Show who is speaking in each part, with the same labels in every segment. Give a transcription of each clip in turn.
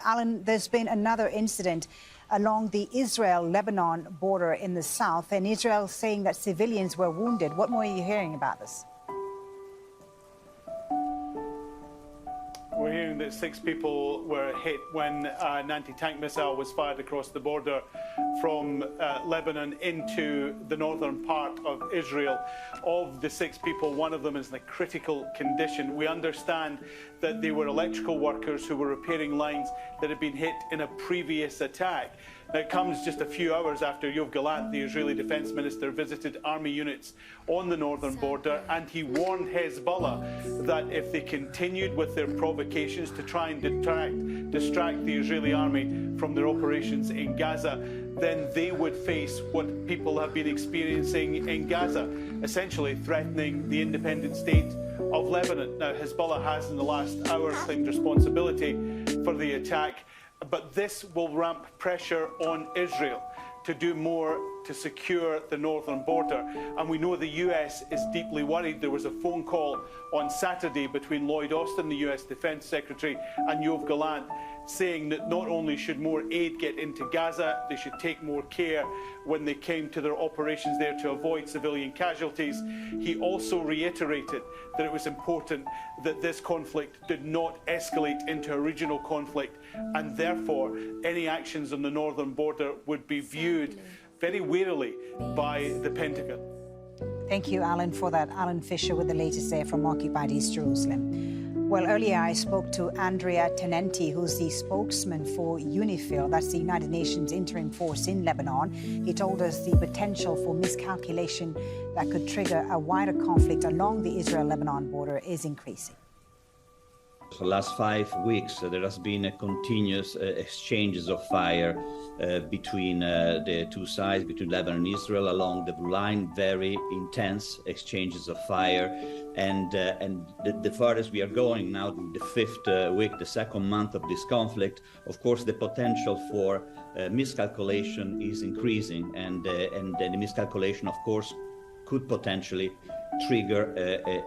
Speaker 1: Alan, there's been another incident along the Israel-Lebanon border in the south, and Israel saying that civilians were wounded. What more are you hearing about this?
Speaker 2: We're hearing that 6 people were hit when an anti-tank missile was fired across the border from Lebanon into the northern part of Israel. Of the 6 people, one of them is in a critical condition. We understand that they were electrical workers who were repairing lines that had been hit in a previous attack. Now, it comes just a few hours after Yoav Gallant, the Israeli defense minister, visited army units on the northern border, and he warned Hezbollah that if they continued with their provocations to try and distract the Israeli army from their operations in Gaza, then they would face what people have been experiencing in Gaza, essentially threatening the independent state of Lebanon. Now, Hezbollah has in the last hour claimed responsibility for the attack, but this will ramp pressure on Israel to do more to secure the northern border. And we know the US is deeply worried. There was a phone call on Saturday between Lloyd Austin, the US Defense Secretary, and Yoav Gallant, saying that not only should more aid get into Gaza, they should take more care when they came to their operations there to avoid civilian casualties. He also reiterated that it was important that this conflict did not escalate into a regional conflict, and therefore any actions on the northern border would be viewed very warily by the Pentagon.
Speaker 1: Thank you, Alan, for that. Alan Fisher with the latest there from occupied East Jerusalem. Well, earlier I spoke to Andrea Tenenti, who's the spokesman for UNIFIL, that's the United Nations interim force in Lebanon. He told us the potential for miscalculation that could trigger a wider conflict along the Israel-Lebanon border is increasing.
Speaker 3: For the last 5 weeks, there has been a continuous exchanges of fire between the two sides, between Lebanon and Israel, along the blue line. Very intense exchanges of fire, and the farthest we are going now, the 5th week, the 2nd month of this conflict. Of course, the potential for miscalculation is increasing, and the miscalculation, of course, could potentially trigger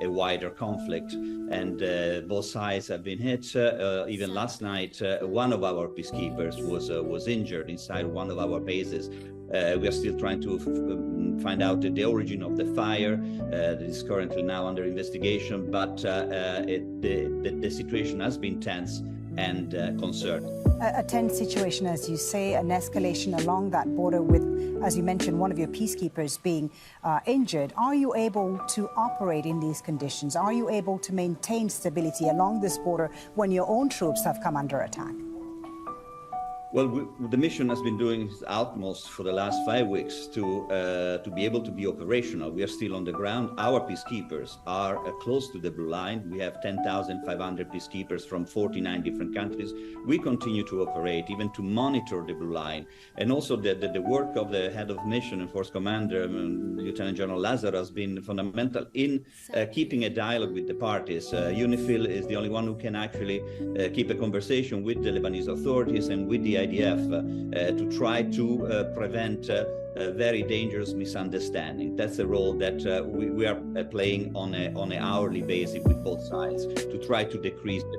Speaker 3: a wider conflict, and both sides have been hit. Even last night, one of our peacekeepers was injured inside one of our bases. We are still trying to find out the origin of the fire. That is currently now under investigation, but the situation has been tense and concerned.
Speaker 1: A tense situation, as you say, an escalation along that border with, as you mentioned, one of your peacekeepers being injured. Are you able to operate in these conditions? Are you able to maintain stability along this border when your own troops have come under attack?
Speaker 3: Well, the mission has been doing its utmost for the last 5 weeks to be able to be operational. We are still on the ground. Our peacekeepers are close to the blue line. We have 10,500 peacekeepers from 49 different countries. We continue to operate, even to monitor the blue line. And also the work of the head of mission and force commander, Lieutenant General Lazar, has been fundamental in keeping a dialogue with the parties. UNIFIL is the only one who can actually keep a conversation with the Lebanese authorities and with the IDF to try to prevent very dangerous misunderstanding. That's a role that we are playing on an hourly basis with both sides to try to decrease the